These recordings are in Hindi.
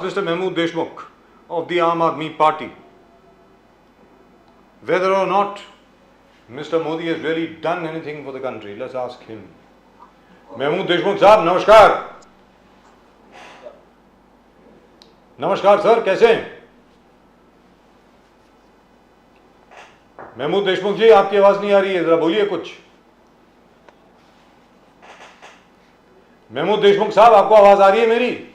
Mr. Mahmood Deshmukh of the Aam Aadmi Party whether or not Mr. Modi has really done anything for the country. Let's ask him. Mahmood Deshmukh साहब नमस्कार. नमस्कार सर, कैसे हैं? महमूद देशमुख जी, आपकी आवाज नहीं आ रही है, जरा बोलिए कुछ. महमूद देशमुख साहब, आपको आवाज आ रही है मेरी?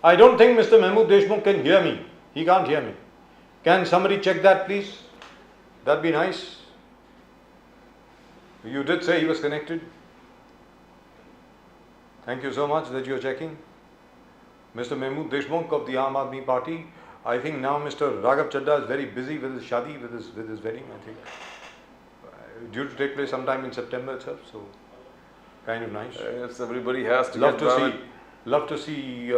I don't think Mr. Mahmood Deshmukh can hear me. He can't hear me. Can somebody check that, please? That'd be nice. You did say he was connected. Thank you so much that you're checking. Mr. Mahmood Deshmukh of the Aam Aadmi Party. I think now Mr. Raghav Chadha is very busy with his shadi, with his wedding, I think. Due to take place sometime in September itself, so kind of nice. Yes, everybody has to Love get to married. see. Love to see.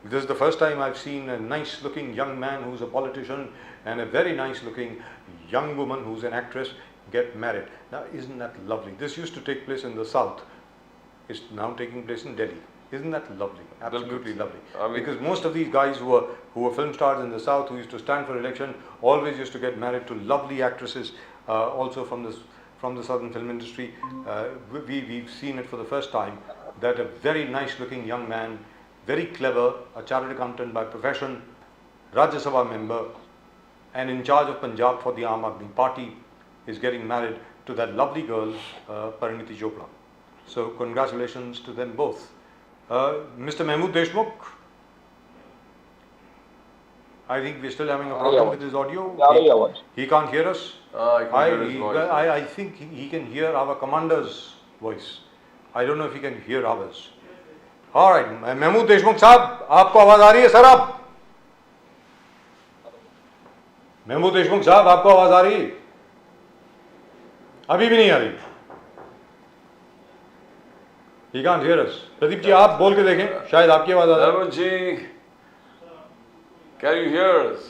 This is the first time I've seen a nice-looking young man who's a politician and a very nice-looking young woman who's an actress get married. Now, isn't that lovely? This used to take place in the south. It's now taking place in Delhi. Isn't that lovely? Absolutely lovely. I mean, because most of these guys who were film stars in the south, who used to stand for election, always used to get married to lovely actresses, also from the southern film industry. We've seen it for the first time that a very nice-looking young man, very clever, a chartered accountant by profession, Rajya Sabha member, and in charge of Punjab for the Aam Aadmi Party, is getting married to that lovely girl, Pariniti Chopra. So congratulations to them both. Mr. Mahmood Deshmukh, I think we're still having a problem with his audio. He can't hear us. I can hear his voice. I think he can hear our commander's voice. I don't know if he can hear ours. All right, Mahmood Deshmukh साहब, आपको आवाज आ रही है सर? आप महमूद देशमुख साहब, आपको आवाज आ रही है? अभी भी नहीं आ रही. He can't hear us. Pradeep ji, आप बोल के देखें, शायद आपकी आवाज आ रही है. Rahul ji, can you hear us?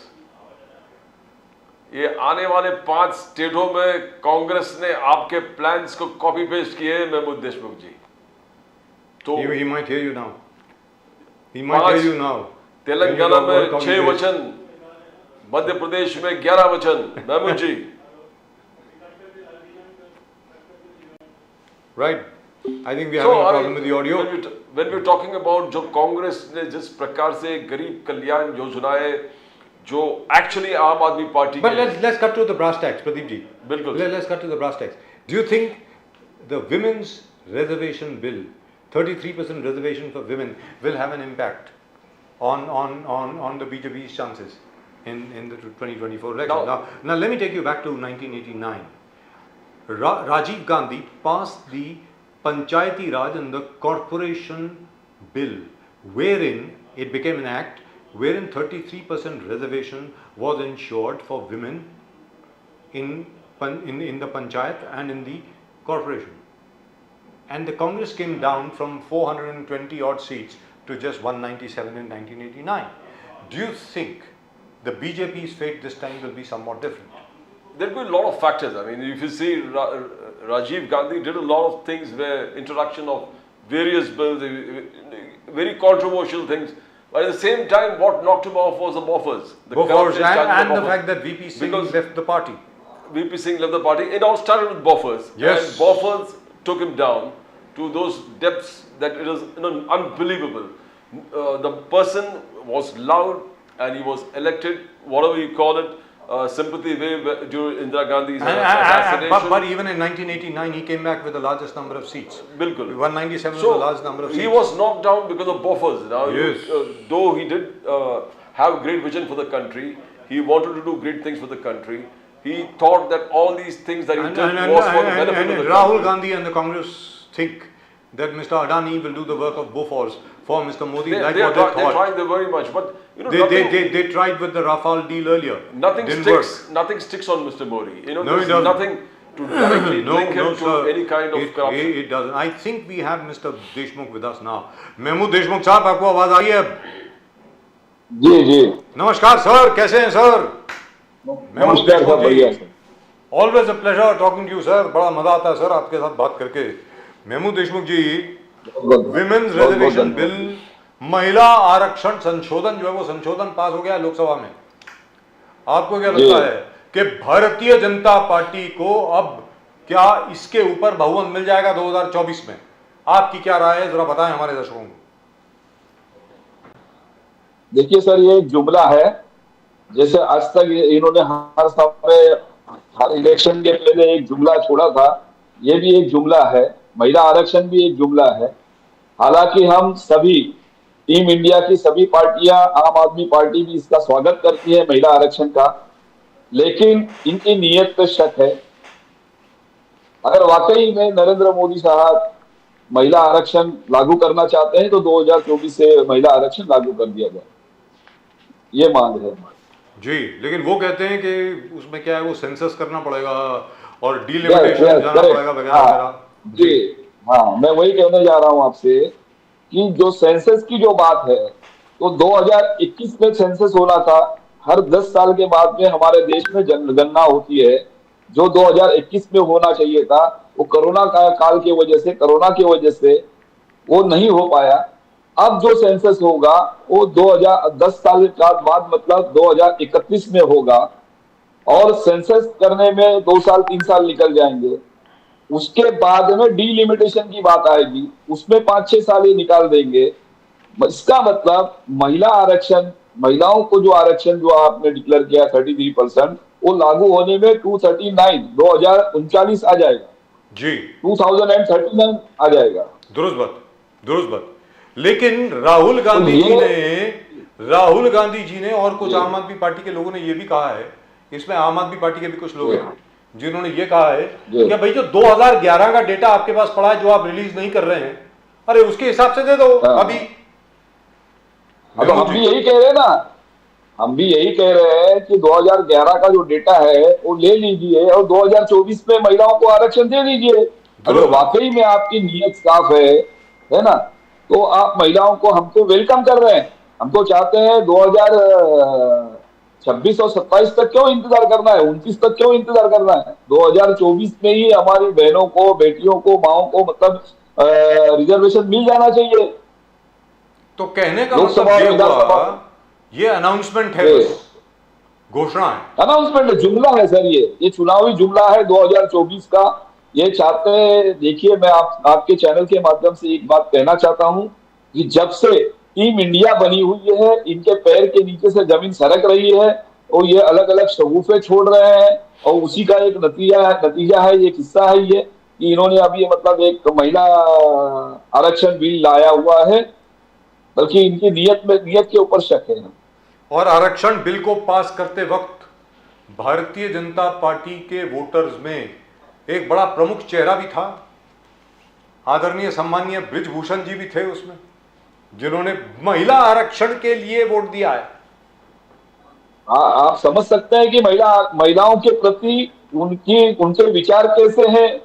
ये आने वाले 5 स्टेटों में कांग्रेस ने आपके प्लान्स को कॉपी पेस्ट किए हैं महमूद देशमुख जी. तो He might hear you now. He might hear you now. Telangana में 6 वचन, मध्य प्रदेश में 11 वचन. महमूद जी. Right. I think we are having a problem with the audio. When we're talking about जो कांग्रेस ने जिस प्रकार से गरीब कल्याण योजनाएं जो actually आम आदमी party But let's cut to the brass tacks, Pradeep ji. बिल्कुल. Let's cut to the brass tacks. Do you think the women's reservation bill, 33% reservation for women, will have an impact on the BJP's chances in the 2024 election? Now let me take you back to 1989. Rajiv Gandhi passed the Panchayati Raj and the Corporation Bill, wherein it became an act wherein 33% reservation was ensured for women in the Panchayat and in the corporation. And the Congress came down from 420 odd seats to just 197 in 1989. Do you think the BJP's fate this time will be somewhat different? There will be a lot of factors. I mean, if you see, Rajiv Gandhi did a lot of things where introduction of various bills, very controversial things. But at the same time, what knocked him off was the Bofors. And the fact that VP Singh left the party. VP Singh left the party. It all started with Bofors. Yes. And Bofors took him down to those depths that it was unbelievable. The person was loud and he was elected, whatever you call it, sympathy wave during Indira Gandhi's assassination. But even in 1989, he came back with the largest number of seats. Bilkul. 197 was the largest number of seats. He was knocked down because of Bofors. Now, yes. Though he did have great vision for the country, he wanted to do great things for the country. He thought that all these things that he did was for the benefit of the country. Rahul Gandhi and the Congress think that Mr. Adani will do the work of Bofors for Mr. Modi. They're trying very much, but you know, they tried with the Rafale deal earlier. Nothing sticks on Mr. Modi. You know, there's nothing to directly link him to any kind of corruption. It doesn't. I think we have Mr. Deshmukh with us now. Mahmood Deshmukh साहब, आपको आवाज आ रही है? जी जी. नमस्कार सर, कैसे हैं सर? नमस्कार सर, बढ़िया sir. Always a pleasure talking to you, sir. बड़ा मजा आता है सर आपके साथ बात करके. महमूद देशमुख जी, विमेन्स रिजर्वेशन बिल, महिला आरक्षण संशोधन जो है वो संशोधन पास हो गया लोकसभा में। आपको क्या लगता है कि भारतीय जनता पार्टी को अब क्या इसके ऊपर बहुमत मिल जाएगा 2024 में? आपकी क्या राय है, जरा बताएं हमारे दर्शकों को। देखिए सर, ये एक जुमला है, जैसे आज तक इन्होंने हर समय हर इलेक्शन के पहले एक जुमला छोड़ा था, ये भी एक जुमला है, महिला आरक्षण भी एक जुमला है। हालांकि हम सभी टीम इंडिया की सभी पार्टियां, आम आदमी पार्टी भी इसका स्वागत करती है महिला आरक्षण का, लेकिन इनकी नीयत पे शक है। अगर वाकई में नरेंद्र मोदी साहब महिला आरक्षण लागू करना चाहते हैं तो 2024 से महिला आरक्षण लागू कर दिया जाए, ये मांग है जी। लेकिन वो कहते हैं कि उसमें क्या है, वो सेंसस करना पड़ेगा और डिलिमिटेशन जाना पड़ेगा वगैरह वगैरह। जी हाँ, मैं वही कहने जा रहा हूं आपसे कि जो सेंसस की जो बात है, तो 2021 में सेंसस होना था। हर 10 साल के बाद में हमारे देश में जनगणना होती है, जो 2021 में होना चाहिए था, वो कोरोना काल की वजह से, कोरोना की वजह से वो नहीं हो पाया। अब जो सेंसस होगा वो 2010 साल के बाद मतलब 2031 में होगा, और सेंसस करने में 2 साल 3 साल निकल जाएंगे। उसके बाद में डिलिमिटेशन की बात आएगी, उसमें 5-6 साल ही निकाल देंगे। इसका मतलब महिला आरक्षण, महिलाओं को जो आरक्षण जो आपने डिक्लेयर किया 33%, वो लागू होने में 2039 आ जाएगा जी, 2039 आ जाएगा। दुरुस्त बात, दुरुस्त बात। लेकिन राहुल गांधी जी ने और कुछ आम आदमी पार्टी के लोगों ने ये भी कहा है, इसमें आम आदमी पार्टी के भी कुछ लोग हैं जिन्होंने ये कहा है कि भाई जो 2011 का डेटा आपके पास पड़ा है, जो आप रिलीज नहीं कर रहे हैं, अरे उसके हिसाब से दे दो अभी। अब हम भी यही कह रहे हैं ना, हम भी यही कह रहे हैं कि 2011 का जो डेटा है वो ले लीजिए और 2024 में महिलाओं को आरक्षण दे दीजिए। अगर वाकई में आपकी नीयत साफ है ना, तो आप महिलाओं को, हम तो वेलकम कर रहे हैं, हम तो चाहते हैं 2026 और 27 तक क्यों इंतजार करना है, 29 तक क्यों इंतजार करना है, 2024 में ही हमारी बहनों को, बेटियों को, माओ को मतलब रिजर्वेशन मिल जाना चाहिए। तो कहने का मतलब ये हुआ, ये अनाउंसमेंट है, घोषणा है, अनाउंसमेंट जुमला है सर, ये चुनावी जुमला है 2024 का। ये चाहते हैं, देखिए मैं आपके चैनल के माध्यम से एक बात कहना चाहता हूं कि जब से टीम इंडिया बनी हुई है, इनके पैर के नीचे से जमीन सरक रही है और ये अलग अलग शगुफे छोड़ रहे हैं, और उसी का एक नतीजा है, एक हिस्सा है ये कि इन्होंने अभी मतलब एक महिला आरक्षण बिल लाया हुआ है, बल्कि इनकी नीयत के ऊपर शक है। और आरक्षण बिल को पास करते वक्त भारतीय जनता पार्टी के वोटर्स में एक बड़ा प्रमुख चेहरा भी था, आदरणीय सम्मानीय ब्रिजभूषण जी भी थे उसमें, जिन्होंने महिला आरक्षण के लिए वोट दिया है। आप समझ सकते हैं कि महिलाओं के प्रति उनके विचार कैसे हैं,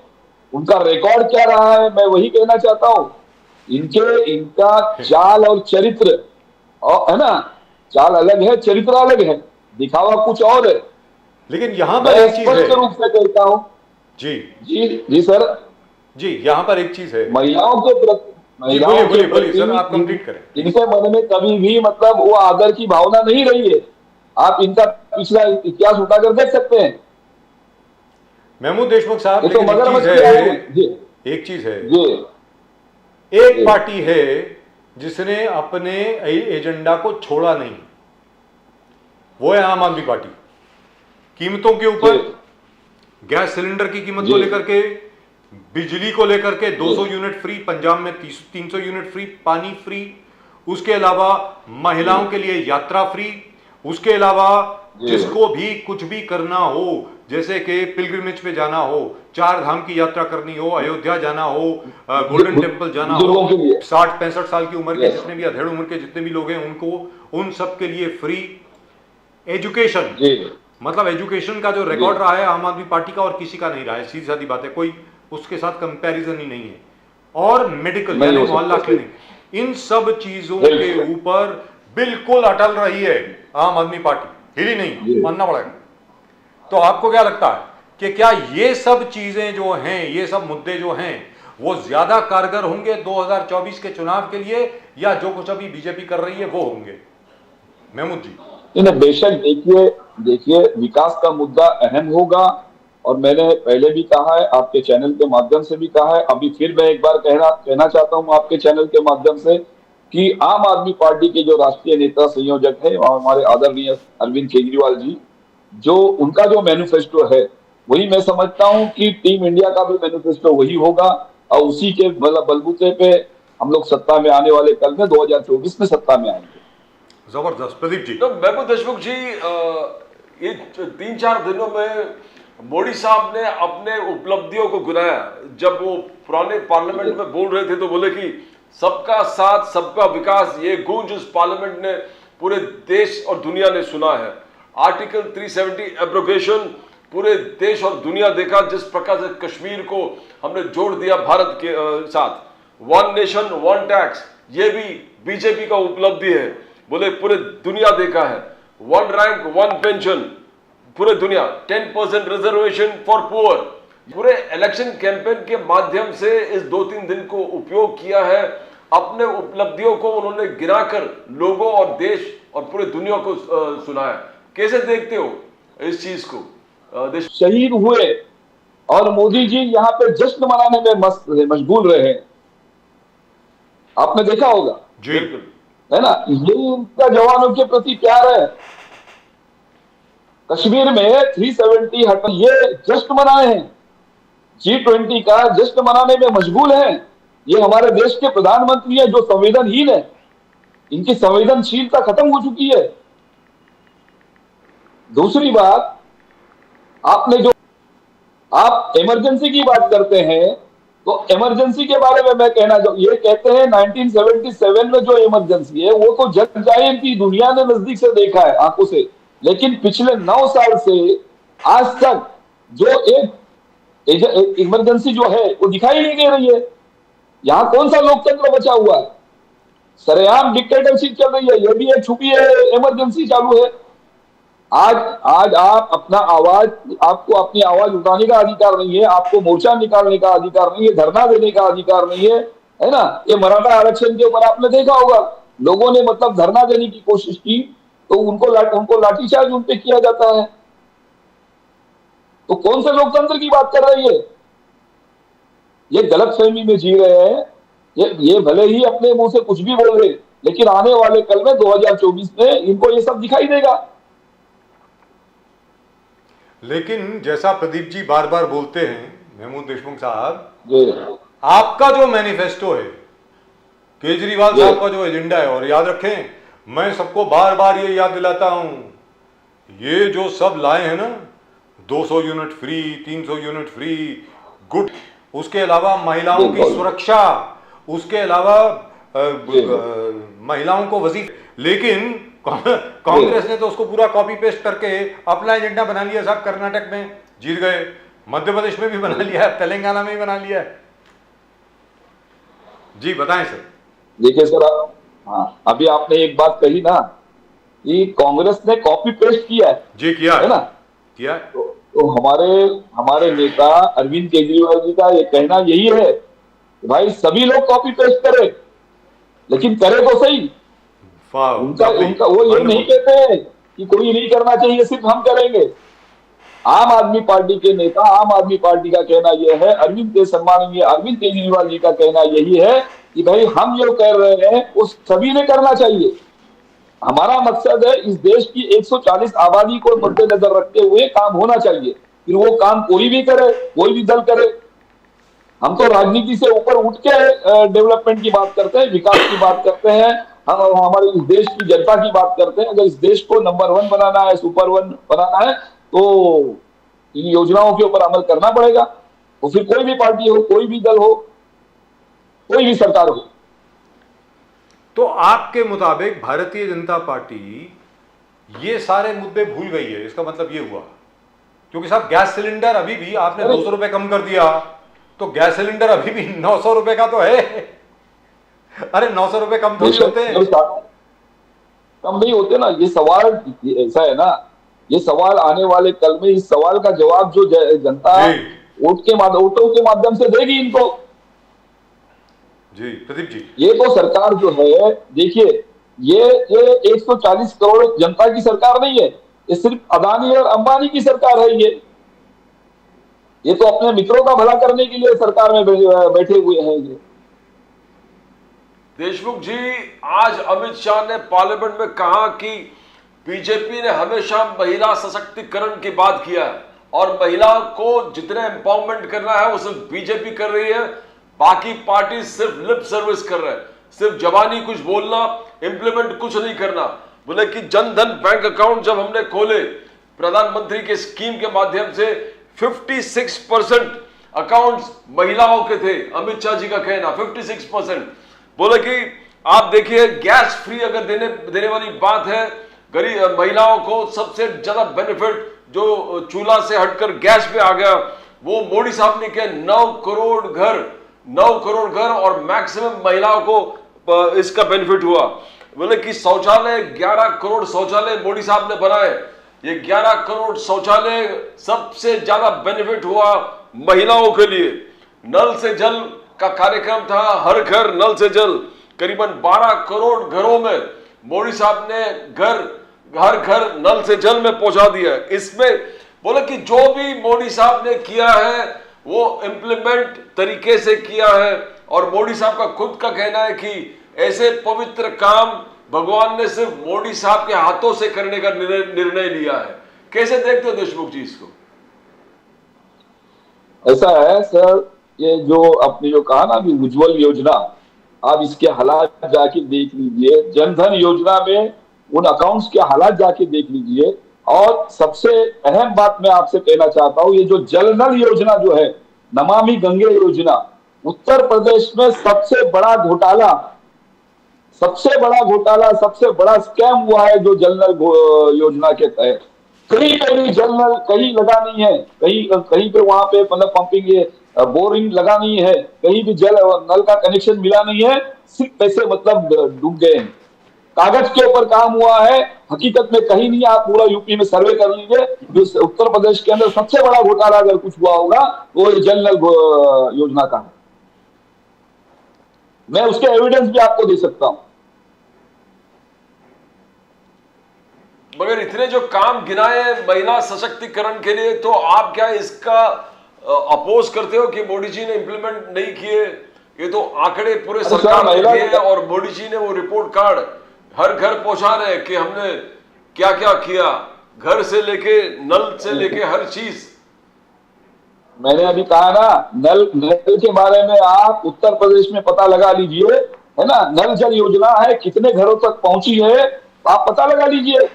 उनका रिकॉर्ड क्या रहा है। मैं वही कहना चाहता हूं, इनका चाल और चरित्र है ना, चाल अलग है, चरित्र अलग है, दिखावा कुछ और है। लेकिन यहां पर एक चीज है, स्पष्ट रूप से कहता हूं जी जी जी सर जी, यहां पर एक चीज है, महिलाओं के प्रति, बोलिए सर, आप कंप्लीट करें। इनके मन में कभी भी मतलब वो आदर की भावना नहीं रही है। आप इनका पिछला इतिहास उठाकर देख सकते हैं महमूद देशमुख साहब। तो एक चीज है, एक पार्टी है जिसने अपने एजेंडा को छोड़ा नहीं, वो है आम आदमी पार्टी। कीमतों के ऊपर, गैस सिलेंडर की कीमत को लेकर के, बिजली को लेकर के 200 यूनिट फ्री, पंजाब में 300 यूनिट फ्री, पानी फ्री, उसके अलावा महिलाओं के लिए यात्रा फ्री, उसके अलावा जिसको भी कुछ भी करना हो, जैसे कि पिलग्रिमेज पे जाना हो, 4 धाम की यात्रा करनी हो, अयोध्या जाना हो, गोल्डन टेम्पल जाना हो, 60-65 साल की उम्र के जितने भी, अधेड़ उम्र के जितने भी लोग हैं उनको, उन सब के लिए फ्री। एजुकेशन, मतलब एजुकेशन का जो रिकॉर्ड रहा है आम आदमी पार्टी का और किसी का नहीं रहा है, सीधी सादी बात है, कोई उसके साथ कंपैरिजन ही नहीं है। और मेडिकल यानी मोहल्ला क्लिनिक, इन सब चीजों के ऊपर बिल्कुल अटल रही है आम आदमी पार्टी, हिली नहीं, मानना पड़ेगा। तो आपको क्या लगता है कि क्या ये सब चीजें जो हैं, ये सब मुद्दे जो हैं, वो ज्यादा कारगर होंगे 2024 के चुनाव के लिए, या जो कुछ अभी बीजेपी कर रही है वो होंगे? महमूद जी। नहीं, बेशक देखिए देखिए विकास का मुद्दा अहम होगा, और मैंने पहले भी कहा है, आपके चैनल के माध्यम से भी कहा है, अभी फिर मैं एक बार कहना चाहता हूं आपके चैनल के माध्यम से कि आम आदमी पार्टी के जो राष्ट्रीय नेता संयोजक है हमारे आदरणीय अरविंद केजरीवाल जी, जो उनका जो मैनिफेस्टो है वही मैं समझता हूं कि टीम इंडिया का भी मैनिफेस्टो वही होगा, और उसी के बलबूते पे हम लोग सत्ता में आने वाले कल में 2024 में सत्ता में आएंगे। जबरदस्त। प्रदीप जी। तो महमूद देशमुख जी, ये 3-4 दिनों में मोदी साहब ने अपने उपलब्धियों को गिनाया। जब वो पुराने पार्लियामेंट में बोल रहे थे तो बोले कि सबका साथ सबका विकास, ये गूंज उस पार्लियामेंट ने पूरे देश और दुनिया ने सुना है। आर्टिकल 370 एब्रोगेशन पूरे देश और दुनिया देखा, जिस प्रकार से कश्मीर को हमने जोड़ दिया भारत के साथ। वन नेशन वन टैक्स, ये भी बीजेपी का उपलब्धि है, बोले पूरे दुनिया देखा है। वन रैंक वन पेंशन, पूरे दुनिया। 10% रिजर्वेशन फॉर पुअर, पूरे इलेक्शन कैंपेन के माध्यम से इस 2-3 दिन को उपयोग किया है। अपने उपलब्धियों को उन्होंने गिराकर लोगों और देश और पूरे दुनिया को सुनाया। कैसे देखते हो इस चीज को? शहीद हुए और मोदी जी यहाँ पे जश्न मनाने में मशगूल रहे, आपने देखा होगा जी, है ना? ये उनका जवानों के प्रति प्यार है। कश्मीर में 370 हटा, ये जश्न मनाए हैं, G20 का जश्न मनाने में मशगूल हैं। ये हमारे देश के प्रधानमंत्री हैं जो संवेदनहीन है, इनकी संवेदनशीलता खत्म हो चुकी है। दूसरी बात, आपने जो आप इमरजेंसी की बात करते हैं, तो इमरजेंसी के बारे में मैं कहना चाहूँ, ये कहते हैं 1977 में जो इमरजेंसी है वो तो जग जाहिर की दुनिया ने नजदीक से देखा है आंखों से, लेकिन पिछले 9 साल से आज तक जो एक इमरजेंसी जो है वो दिखाई नहीं दे रही है। यहां कौन सा लोकतंत्र बचा हुआ है? सरेआम डिक्टेटरशिप चल रही है, ये भी एक छुपी है इमरजेंसी चालू है। आज आप अपना आवाज, आपको अपनी आवाज उठाने का अधिकार नहीं है, आपको मोर्चा निकालने का अधिकार नहीं है, धरना देने का अधिकार नहीं है ना? ये मराठा आरक्षण के ऊपर आपने देखा होगा, लोगों ने मतलब धरना देने की कोशिश की तो उनको लाठीचार्ज उन पे किया जाता है। तो कौन से लोकतंत्र की बात कर रही है? ये गलतफहमी में जी रहे हैं। ये भले ही अपने मुंह से कुछ भी बोल रहे, लेकिन आने वाले कल में 2024 में इनको ये सब दिखाई देगा। लेकिन जैसा प्रदीप जी बार बार बोलते हैं, महमूद देशमुख साहब, आपका जो मैनिफेस्टो है, केजरीवाल साहब का जो एजेंडा है, और याद रखें, मैं सबको बार बार ये याद दिलाता हूं, ये जो सब लाए हैं ना, 200 unit free, 300 unit free, good, उसके अलावा महिलाओं की सुरक्षा, उसके अलावा महिलाओं को वजीफे, लेकिन कांग्रेस ने तो उसको पूरा कॉपी पेस्ट करके अपना एजेंडा बना लिया। साहब कर्नाटक में जीत गए, मध्य प्रदेश में भी बना लिया है, तेलंगाना में भी बना लिया है। जी बताएं सर। देखिए सर, हाँ, अभी आपने एक बात कही ना कि कांग्रेस ने कॉपी पेस्ट किया है। जी किया है ना? किया। तो हमारे नेता अरविंद केजरीवाल जी का ये कहना यही है कि भाई सभी लोग कॉपी पेस्ट करें, लेकिन करे तो सही। उनका वो ये नहीं कहते हैं कि कोई नहीं करना चाहिए, सिर्फ हम करेंगे। आम आदमी पार्टी के नेता, आम आदमी पार्टी का कहना यह है, सम्माननीय अरविंद केजरीवाल जी का कहना यही है कि भाई हम जो कर रहे हैं वो सभी ने करना चाहिए। हमारा मकसद है इस देश की 140 आबादी को मद्देनजर रखते हुए काम होना चाहिए। फिर वो काम कोई भी करे, कोई भी दल करे। हम तो राजनीति से ऊपर उठ के डेवलपमेंट की बात करते हैं, विकास की बात करते हैं, हम हमारे इस देश की जनता की बात करते हैं। अगर इस देश को नंबर 1 बनाना है, सुपर 1 बनाना है, तो इन योजनाओं के ऊपर अमल करना पड़ेगा। तो फिर कोई भी पार्टी हो, कोई भी दल हो, कोई भी सरकार हो। तो आपके मुताबिक भारतीय जनता पार्टी ये सारे मुद्दे भूल गई है, इसका मतलब ये हुआ? क्योंकि साहब गैस सिलेंडर अभी भी आपने 200 रुपए कम कर दिया, तो गैस सिलेंडर अभी भी 900 रुपए का तो है। अरे 900 रुपए कम थोड़ी होते हैं। कम नहीं होते ना। ये सवाल ऐसा है ना, ये सवाल आने वाले कल में इस सवाल का जवाब जो जनता वोटों के माध्यम से देगी इनको। जी प्रदीप जी। ये तो सरकार जो है, देखिए, ये 140 करोड़ जनता की सरकार नहीं है, ये सिर्फ अदानी और अंबानी की सरकार है। ये तो अपने मित्रों का भला करने के लिए सरकार में बैठे हुए हैं ये। देशमुख जी, आज अमित शाह ने पार्लियामेंट में कहा कि बीजेपी ने हमेशा महिला सशक्तिकरण की बात किया है और महिला को जितने एम्पावरमेंट करना है वो सिर्फ बीजेपी कर रही है, बाकी पार्टी सिर्फ लिप सर्विस कर रहे हैं, सिर्फ जबानी कुछ बोलना, इंप्लीमेंट कुछ नहीं करना। बोले कि जन धन बैंक अकाउंट जब हमने खोले प्रधानमंत्री के स्कीम के माध्यम से 56% अकाउंट्स महिलाओं के थे। अमित शाह जी का कहना 56%। बोले कि आप देखिए, गैस फ्री अगर देने वाली बात है, गरीब महिलाओं को सबसे ज्यादा बेनिफिट जो चूल्हा से हटकर गैस पे आ गया, वो मोदी साहब ने किया। 9 करोड़ घर और मैक्सिमम महिलाओं को इसका बेनिफिट हुआ। बोले कि शौचालय 11 करोड़ शौचालय मोदी साहब ने बनाए। ये 11 करोड़ शौचालय सबसे ज्यादा बेनिफिट हुआ महिलाओं के लिए। नल से जल का कार्यक्रम था, हर घर नल से जल, करीबन 12 करोड़ घरों में मोदी साहब ने हर घर नल से जल में पहुंचा दिया। इसमें बोले कि जो भी मोदी साहब ने किया है वो इम्प्लीमेंट तरीके से किया है और मोदी साहब का खुद का कहना है कि ऐसे पवित्र काम भगवान ने सिर्फ मोदी साहब के हाथों से करने का निर्णय लिया है। कैसे देखते हो देशमुख जी इसको? ऐसा है सर, ये जो आपने जो कहा ना अभी उज्ज्वल योजना, आप इसके हालात जाके देख लीजिए। जनधन योजना में उन अकाउंट्स के हालात जाके देख लीजिए। और सबसे अहम बात मैं आपसे कहना चाहता हूं, ये जो जल नल योजना जो है, नमामि गंगे योजना, उत्तर प्रदेश में सबसे बड़ा घोटाला, सबसे बड़ा स्कैम हुआ है जो जल नल योजना के तहत। कहीं पे भी जल नल कहीं लगा नहीं है, कहीं पे वहां पे मतलब पंपिंग बोरिंग लगा नहीं है, कहीं भी जल नल का कनेक्शन मिला नहीं है, सिर्फ पैसे मतलब डूब गए हैं। कागज के ऊपर काम हुआ है, हकीकत में कहीं नहीं। आप पूरा यूपी में सर्वे कर लीजिए, जो उत्तर प्रदेश के अंदर सबसे बड़ा घोटाला अगर कुछ हुआ होगा वो जल नल योजना का है। मैं उसके एविडेंस भी आपको दे सकता हूं। मगर इतने जो काम गिनाए महिला सशक्तिकरण के लिए, तो आप क्या इसका अपोज करते हो कि मोदी जी ने इंप्लीमेंट नहीं किए? ये तो आंकड़े पूरे सरकार ने दिए और मोदी जी ने वो रिपोर्ट कार्ड हर घर पहुंचा रहे कि हमने क्या क्या किया, घर से लेके नल से लेके हर चीज। मैंने अभी कहा ना, नल के बारे में आप उत्तर प्रदेश में पता लगा लीजिए, है ना। नल जल योजना है, कितने घरों तक पहुंची है आप पता लगा लीजिए।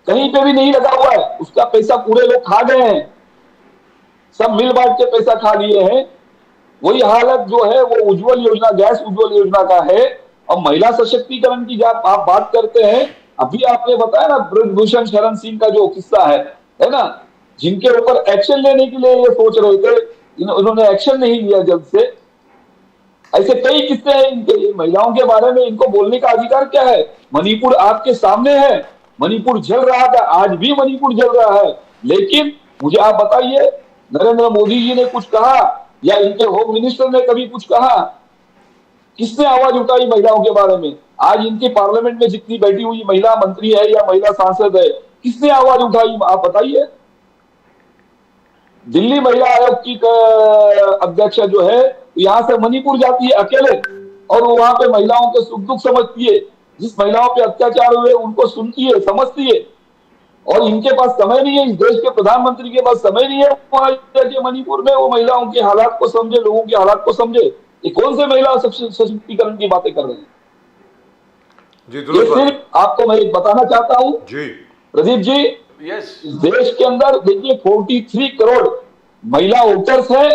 कहीं पे भी नहीं लगा हुआ है, उसका पैसा पूरे लोग खा गए हैं, सब मिल बांट के पैसा खा लिए हैं। वही हालत जो है वो उज्ज्वल योजना, गैस उज्ज्वल योजना का है। और महिला सशक्तिकरण की जब आप बात करते हैं, अभी आपने बताया ना ब्रजभूषण शरण सिंह का जो किस्सा है ना, जिनके ऊपर एक्शन लेने के लिए ये सोच रहे थे, उन्होंने एक्शन नहीं लिया जल्द से। ऐसे कई किस्से हैं इनके, महिलाओं के बारे में इनको बोलने का अधिकार क्या है? मणिपुर आपके सामने है, मणिपुर जल रहा था, आज भी मणिपुर जल रहा है। लेकिन मुझे आप बताइए, नरेंद्र मोदी जी ने कुछ कहा या इनके होम मिनिस्टर ने कभी कुछ कहा? किसने आवाज उठाई महिलाओं के बारे में? आज इनके पार्लियामेंट में जितनी बैठी हुई महिला मंत्री है या महिला सांसद है, किसने आवाज उठाई? आप बताइए। दिल्ली महिला आयोग की अध्यक्ष जो है, यहां से मणिपुर जाती है अकेले और वो वहां पे महिलाओं के सुख दुख समझती है, जिस महिलाओं पे अत्याचार हुए उनको सुनती है, समझती है। और इनके पास समय नहीं है, इस देश के प्रधानमंत्री के पास समय नहीं है मणिपुर में वो महिलाओं के हालात को समझे, लोगों के हालात को समझे। ये कौन से महिला सशक्तिकरण की बातें कर रहे हैं? ये सिर्फ आपको मैं बताना चाहता हूं प्रदीप जी, इस देश के अंदर देखिए 43 करोड़ महिला वोटर्स है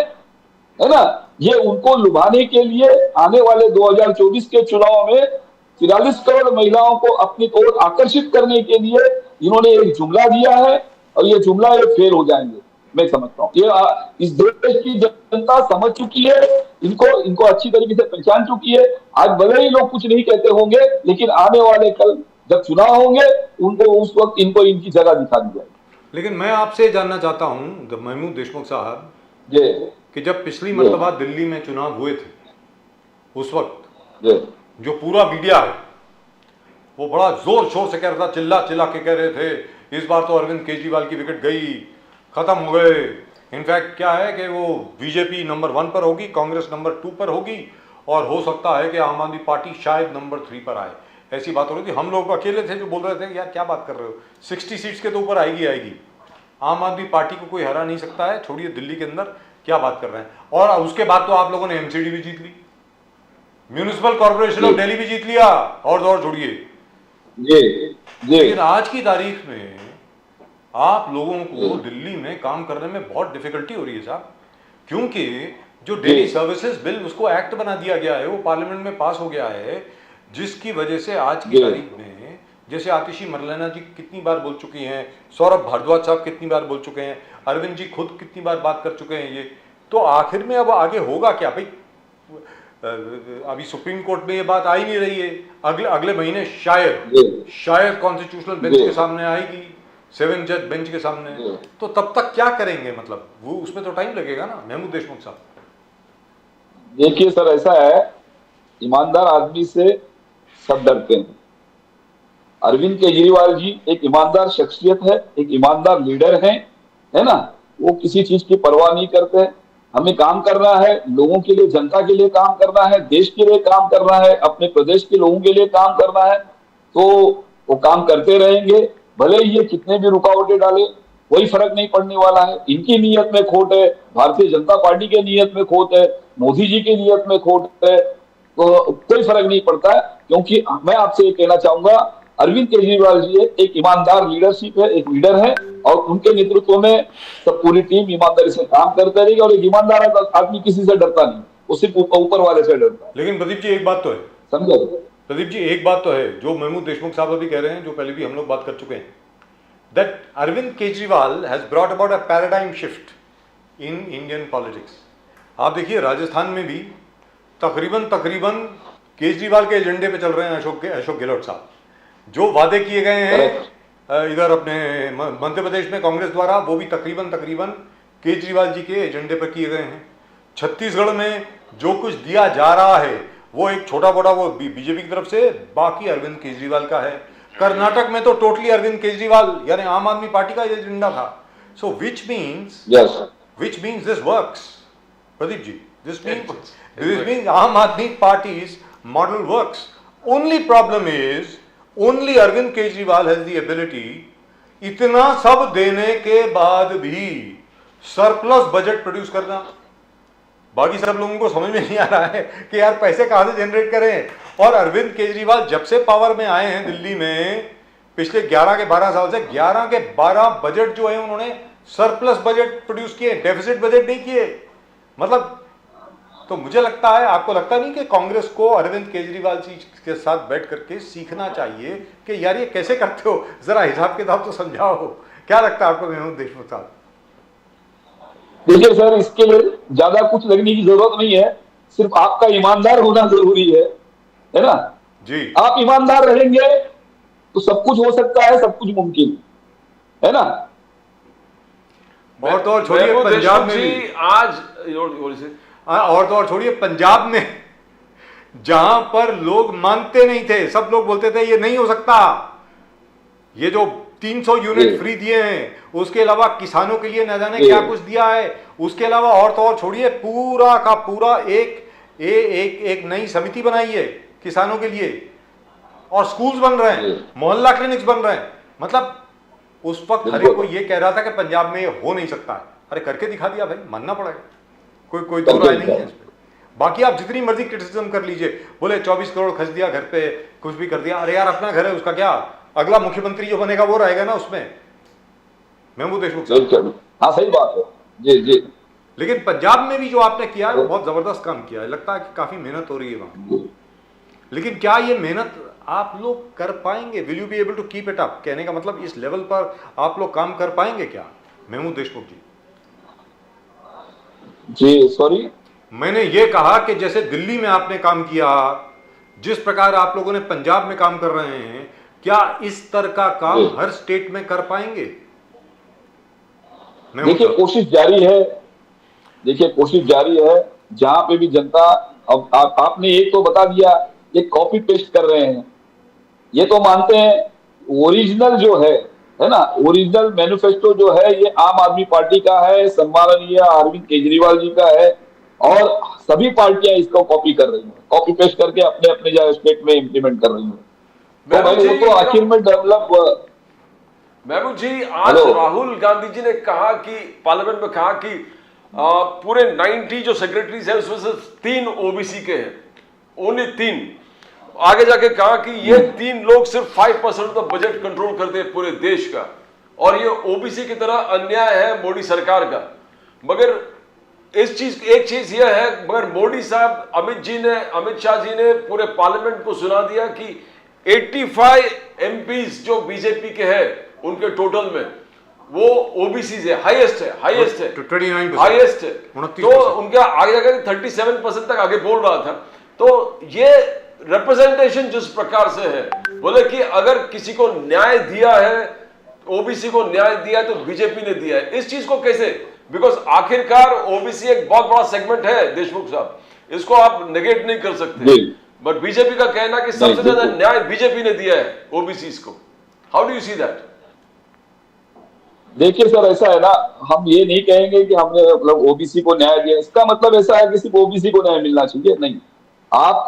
ना। ये उनको लुभाने के लिए आने वाले 2024 के चुनाव में 43 करोड़ महिलाओं को अपनी ओर आकर्षित करने के लिए इन्होंने एक जुमला दिया है और ये जुमला ये फेल हो जाएंगे, मैं समझता हूँ। ये इस देश की जनता समझ चुकी है, इनको अच्छी तरीके से पहचान चुकी है। आज भले ही लोग कुछ नहीं कहते होंगे, लेकिन आने वाले कल जब चुनाव होंगे उनको उस वक्त इनको इनकी जगह दिखा दी जाएगी। लेकिन मैं आपसे जानना चाहता हूँ महमूद देशमुख साहब, कि जब पिछली मर्तबा दिल्ली में चुनाव हुए थे उस वक्त जी जो पूरा मीडिया है वो बड़ा जोर शोर से कह रहा था, चिल्ला चिल्ला के कह रहे थे इस बार तो अरविंद केजरीवाल की विकेट गई, खत्म हो गए। इनफैक्ट क्या है कि वो बीजेपी नंबर 1 पर होगी, कांग्रेस नंबर 2 पर होगी और हो सकता है कि आम आदमी पार्टी शायद नंबर 3 पर आए। ऐसी बात हो रही थी। हम लोग अकेले थे जो बोल रहे थे यार क्या बात कर रहे हो, 60 सीट्स के तो ऊपर आएगी आएगी, आम आदमी पार्टी को कोई हरा नहीं सकता है, छोड़िए दिल्ली के अंदर क्या बात कर रहे हैं। और उसके बाद तो आप लोगों ने एमसीडी भी जीत ली, म्यूनिसिपल कॉर्पोरेशन ऑफ दिल्ली भी जीत लिया और छोड़िए। जी जी लेकिन आज की तारीख में आप लोगों को दिल्ली में काम करने में बहुत डिफिकल्टी हो रही है साहब, क्योंकि जो डेली सर्विसेज बिल उसको एक्ट बना दिया गया है, वो पार्लियामेंट में पास हो गया है, जिसकी वजह से आज की तारीख में जैसे आतिशी मरलेना जी कितनी बार बोल चुकी हैं, सौरभ भारद्वाज साहब कितनी बार बोल चुके हैं, अरविंद जी खुद कितनी बार बात कर चुके हैं, ये तो आखिर में अब आगे होगा क्या भाई। अभी सुप्रीम कोर्ट में ये बात आ ही नहीं रही है, अगले महीने शायद कॉन्स्टिट्यूशनल बेंच के सामने आएगी, 7 जज बेंच के सामने, तो तब तक क्या करेंगे, मतलब वो उसमें तो टाइम लगेगा ना महमूद देशमुख साहब। देखिए सर, ऐसा है, ईमानदार आदमी से सब डरते हैं। अरविंद केजरीवाल जी एक ईमानदार शख्सियत है, एक ईमानदार लीडर है ना। वो किसी चीज की परवाह नहीं करते। हमें काम करना है, लोगों के लिए, जनता के लिए काम करना है, देश के लिए काम करना है, अपने प्रदेश के लोगों के लिए काम करना है, तो वो काम करते रहेंगे। भले ही ये कितने भी रुकावटें डाले, कोई फर्क नहीं पड़ने वाला है। इनकी नीयत में खोट है, भारतीय जनता पार्टी के नीयत में खोट है, मोदी जी की नीयत में खोट है, तो कोई फर्क नहीं पड़ता है। क्योंकि मैं आपसे ये कहना चाहूंगा, अरविंद केजरीवाल जी एक ईमानदार लीडरशिप है, एक लीडर है, और उनके नेतृत्व में सब पूरी टीम ईमानदारी से काम करते रहेगी। और एक ईमानदार आदमी किसी से डरता नहीं, वो सिर्फ ऊपर वाले से डरता है। लेकिन प्रदीप जी एक बात तो है, समझे प्रदीप जी एक बात तो है जो महमूद देशमुख साहब अभी कह रहे हैं, जो पहले भी हम लोग बात कर चुके हैं, that Arvind Kejriwal has brought about a paradigm shift in Indian politics. आप देखिए राजस्थान में भी तकरीबन केजरीवाल के एजेंडे पे चल रहे हैं अशोक गहलोत साहब। जो वादे किए गए हैं इधर अपने मध्य प्रदेश में कांग्रेस द्वारा, वो भी तकरीबन केजरीवाल जी के एजेंडे पर किए गए हैं। छत्तीसगढ़ में जो कुछ दिया जा रहा है वो एक छोटा मोटा वो बीजेपी की तरफ से, बाकी अरविंद केजरीवाल का है। कर्नाटक में तो टोटली अरविंद केजरीवाल यानी आम आदमी पार्टी का एजेंडा था। So which means this works Pradeep ji, this means Aam Aadmi party's model works. Only problem is only Arvind Kejriwal has the ability, इतना सब देने के बाद भी सरप्लस बजट प्रोड्यूस करना। बाकी सब लोगों को समझ में नहीं आ रहा है कि यार पैसे कहां से जनरेट करें। और अरविंद केजरीवाल जब से पावर में आए हैं दिल्ली में, पिछले 11 के 12 साल से 11 के 12 बजट जो है उन्होंने सरप्लस बजट प्रोड्यूस किए, डेफिसिट बजट नहीं किए। मतलब तो मुझे लगता है, आपको लगता नहीं कि कांग्रेस को अरविंद केजरीवाल जी के साथ बैठ करके सीखना चाहिए कि यार ये कैसे करते हो, जरा हिसाब किताब तो समझाओ। क्या लगता है आपको महमूद देशमुख साहब? देखिए सर, इसके लिए ज्यादा कुछ लगने की जरूरत नहीं है, सिर्फ आपका ईमानदार होना जरूरी है ना जी। आप ईमानदार रहेंगे तो सब कुछ हो सकता है, सब कुछ मुमकिन है ना। और तो और छोड़िए पंजाब में भी आज और तो और छोड़िए पंजाब में जहां पर लोग मानते नहीं थे, सब लोग बोलते थे ये नहीं हो सकता, ये जो 300 यूनिट फ्री दिए हैं, उसके अलावा किसानों के लिए न जाने क्या कुछ दिया है, उसके अलावा और तो और छोड़िए पूरा का पूरा एक नई समिति बनाई है किसानों के लिए, और स्कूल्स बन रहे हैं, मोहल्ला क्लिनिक्स बन रहे हैं। मतलब उस वक्त हर एक को ये कह रहा था कि पंजाब में ये हो नहीं सकता, अरे करके दिखा दिया भाई, मानना पड़ेगा, कोई दो राय नहीं है इसमें। बाकी आप जितनी मर्जी क्रिटिसिज्म कर लीजिए, बोले 24 करोड़ खर्च दिया घर पे, कुछ भी कर दिया, अरे यार अपना घर है, उसका क्या, अगला मुख्यमंत्री जो बनेगा वो रहेगा ना उसमें, महमूद देशमुख। हाँ सही बात है जी जी। लेकिन पंजाब में भी जो आपने किया है वो बहुत जबरदस्त काम किया है, लगता है कि काफी मेहनत हो रही है वहां। लेकिन क्या ये मेहनत आप लोग कर पाएंगे? Will you be able to keep it up? कहने का मतलब इस लेवल पर आप लोग काम कर पाएंगे क्या महमूद देशमुख जी? जी सॉरी, मैंने ये कहा कि जैसे दिल्ली में आपने काम किया, जिस प्रकार आप लोगों ने पंजाब में काम कर रहे हैं, क्या इस तरह का काम हर स्टेट में कर पाएंगे? देखिए कोशिश जारी है, जहां पे भी जनता अब आपने एक तो बता दिया, ये कॉपी पेस्ट कर रहे हैं, ये तो मानते हैं ओरिजिनल जो है ना, ओरिजिनल मैनिफेस्टो जो है ये आम आदमी पार्टी का है, सम्माननीय अरविंद केजरीवाल जी का है, और सभी पार्टियां इसको कॉपी कर रही हैं, कॉपी पेस्ट करके अपने अपने जो स्टेट में इम्प्लीमेंट कर रही हैं। तो भाई वो तो आखिर में डेवलप। महमूद जी, आज राहुल गांधी जी ने कहा कि पार्लियामेंट में कहा कि पूरे 90 जो सेक्रेटरीज है उसमें से 3 ओबीसी के हैं, ओनली 3। आगे जाके कहा कि ये 3 लोग सिर्फ 5% ऑफ बजट कंट्रोल करते हैं पूरे देश का, और ये ओबीसी की तरह अन्याय है मोदी सरकार का। मगर एक चीज यह है, मगर मोदी साहब, अमित शाह जी ने पूरे पार्लियामेंट को सुना दिया कि 85 एमपीज जो बीजेपी के हैं उनके टोटल में वो ओबीसी है, हाईएस्ट है, हाईएस्ट है, 29%, हाईएस्ट है। 29%। तो उनका आगे जाकर 37% तक आगे बोल रहा था। तो ये रिप्रेजेंटेशन जिस प्रकार से है, बोले कि अगर किसी को न्याय दिया है, ओबीसी को न्याय दिया है तो बीजेपी ने दिया है। इस चीज को कैसे, बिकॉज आखिरकार ओबीसी एक बहुत बड़ा सेगमेंट है देशमुख साहब, इसको आप नेगेट नहीं कर सकते। बट बीजेपी का कहना कि सबसे ज्यादा न्याय बीजेपी ने दिया है ओबीसी को। How do you see that? देखिए सर, ऐसा है ना, हम ये नहीं कहेंगे कि हमने मतलब ओबीसी को न्याय दिया, इसका मतलब ऐसा है कि सिर्फ ओबीसी को न्याय मिलना चाहिए, नहीं। आप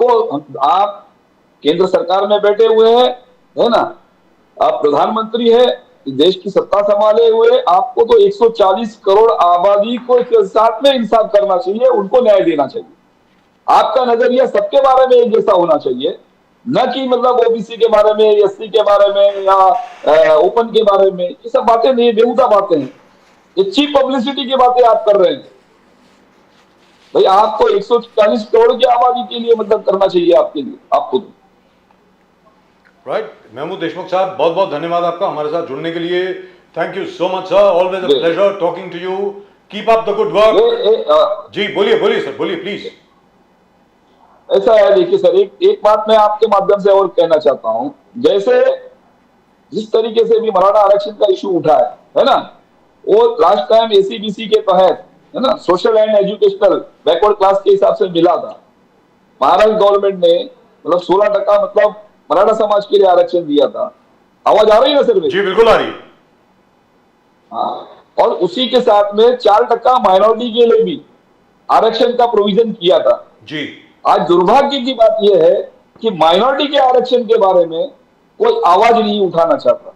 केंद्र सरकार में बैठे हुए हैं, है ना, आप प्रधानमंत्री है, देश की सत्ता संभाले हुए, आपको तो 140 करोड़ आबादी को साथ में इंसाफ करना चाहिए, उनको न्याय देना चाहिए। आपका नजरिया सबके बारे में एक जैसा होना चाहिए, न कि मतलब ओबीसी के बारे में, एससी के बारे में, या ओपन के बारे में। ये सब बातें नहीं, बेहुदा बातें हैं, ये चीप पब्लिसिटी की बातें आप कर रहे हैं। भाई आपको 140 करोड़ की आबादी के लिए मतलब करना चाहिए आपके लिए, आपको। राइट, महमूद देशमुख साहब, बहुत बहुत धन्यवाद आपका हमारे साथ जुड़ने के लिए। Thank you so much sir, always a pleasure talking to you. Keep up the good work. जी बोलिए सर, बोलिए प्लीज। ऐसा है, देखिए सर, एक बात मैं आपके माध्यम से और कहना चाहता हूं। जैसे जिस तरीके से भी मराठा आरक्षण का इशू उठा है ना, वो लास्ट टाइम एसीबीसी के तहत, है ना, social and educational backward class के हिसाब से मिला था। महाराष्ट्र गवर्नमेंट ने मतलब 16% मतलब मराठा समाज के लिए आरक्षण दिया था। आवाज आ रही है सर? जी बिल्कुल आ रही है। हाँ, और उसी के साथ में 4% माइनॉरिटी के लिए भी आरक्षण का प्रोविजन किया था जी। आज दुर्भाग्य की बात यह है कि माइनॉरिटी के आरक्षण के बारे में कोई आवाज नहीं उठाना चाहता।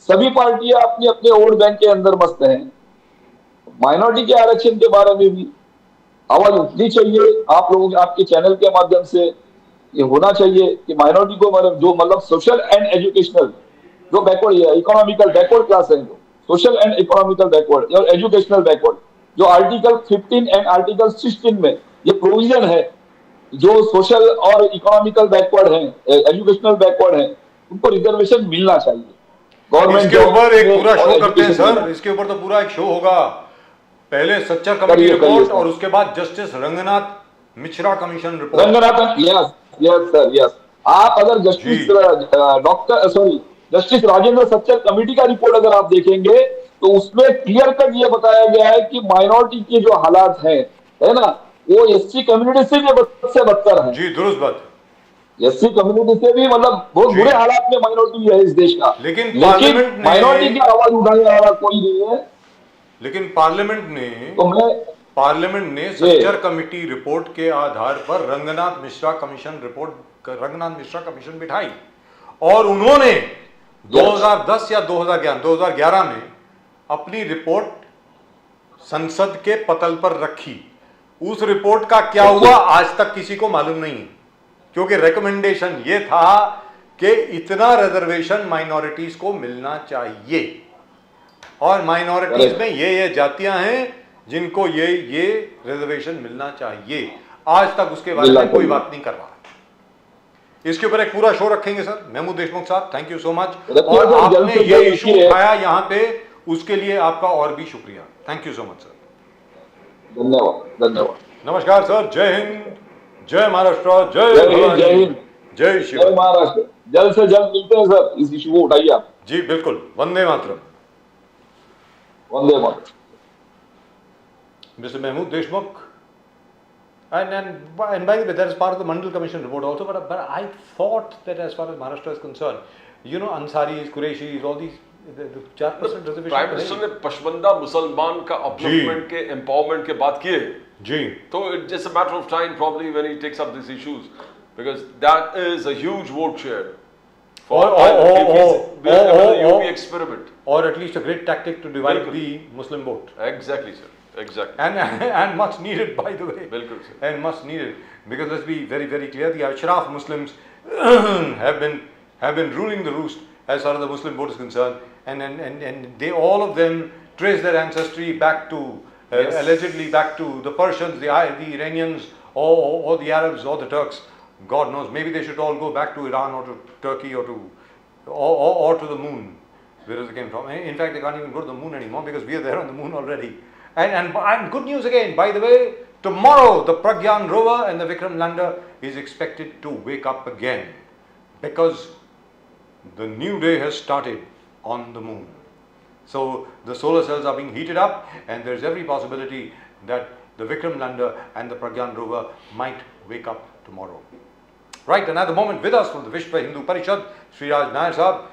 सभी पार्टियां अपने अपने वोट बैंक के अंदर मस्त हैं। माइनॉरिटी के आरक्षण के बारे में भी आवाज उठनी चाहिए। आप लोगों के, आपके चैनल के माध्यम से ये होना चाहिए कि माइनॉरिटी को जो मतलब सोशल एंड एजुकेशनल जो बैकवर्ड है, इकोनॉमिकल बैकवर्ड क्लास है, जो सोशल एंड इकोनॉमिकल बैकवर्ड और एजुकेशनल बैकवर्ड, जो आर्टिकल 15 एंड आर्टिकल 16 में ये प्रोविजन है, जो सोशल और इकोनॉमिकल बैकवर्ड हैं, एजुकेशनल बैकवर्ड हैं, उनको रिजर्वेशन मिलना चाहिए। गवर्नमेंट इसके ऊपर एक पूरा शो करते हैं सर, इसके ऊपर तो पूरा एक शो होगा। पहले सच्चर कमेटी रिपोर्ट और उसके बाद justice Ranganath Mishra commission report. Ranganathan, yes sir, yes. आप अगर जस्टिस राजेंद्र सच्चर कमेटी का रिपोर्ट अगर आप देखेंगे तो उसमें क्लियर कट ये बताया गया है कि माइनॉरिटी के जो हालात है ना, वो एससी कम्युनिटी से भी बदतर है। जी दुरुस्त बात। एससी कम्युनिटी से भी मतलब बहुत बुरे हालात में माइनॉरिटी है इस देश का। लेकिन माइनॉरिटी की आवाज उठाने वाला कोई नहीं है। लेकिन पार्लियामेंट ने सच्चर कमेटी रिपोर्ट के आधार पर रंगनाथ मिश्रा कमीशन बिठाई और उन्होंने 2010 या 2011 में अपनी रिपोर्ट संसद के पटल पर रखी। उस रिपोर्ट का क्या हुआ आज तक किसी को मालूम नहीं, क्योंकि रिकमेंडेशन ये था कि इतना रिजर्वेशन माइनॉरिटीज को मिलना चाहिए और माइनॉरिटीज में ये जातियां हैं जिनको ये रिजर्वेशन मिलना चाहिए। आज तक उसके बारे में कोई बात नहीं कर रहा। इसके ऊपर एक पूरा शो रखेंगे सर। महमूद देशमुख साहब, थैंक यू सो मच। और आपने ये इशू उठाया यहाँ पे, उसके लिए आपका और भी शुक्रिया। Thank you so much sir. धन्यवाद। नमस्कार सर। जय हिंद, जय महाराष्ट्र, जय हिंद, जय शिव, जय महाराष्ट्र। जल्द से जल्द मिलते हैं सर, इस इशू को उठाइए आप। जी बिल्कुल। वंदे मातरम। वंदे मातरम। Mister Mahmood Deshmukh, And by the way, that is part of the Mandal Commission report also. But I thought that as far as Maharashtra is concerned, you know, Ansaris, Qureshis, all these, the 4% reservation. Prime minister ने पशबंदा मुसलमान का अपलिफ्टमेंट के एम्पावरमेंट के बात किए जी तो it's just a matter of time probably when he takes up these issues because that is a huge vote share for the UP experiment or at least a great tactic to divide Bilkul. the Muslim vote. exactly sir exactly And much needed, by the way. बिल्कुल sir And much needed, because let's be very, very clear, the Ashraf Muslims have been ruling the roost as far as the Muslim vote is concerned, and they, all of them, trace their ancestry back to Yes. allegedly back to the Persians, the Iranians, or the Arabs, or the Turks. God knows, maybe they should all go back to Iran or to Turkey or to the moon, where they came from. In fact, they can't even go to the moon anymore because we are there on the moon already. And good news again, by the way, tomorrow the Pragyan rover and the Vikram lander is expected to wake up again, because the new day has started on the moon. So the solar cells are being heated up, and there is every possibility that the Vikram lander and the Pragyan rover might wake up tomorrow. Right, and at the moment with us from the Vishwa Hindu Parishad, Sri Raj Nair Sahab.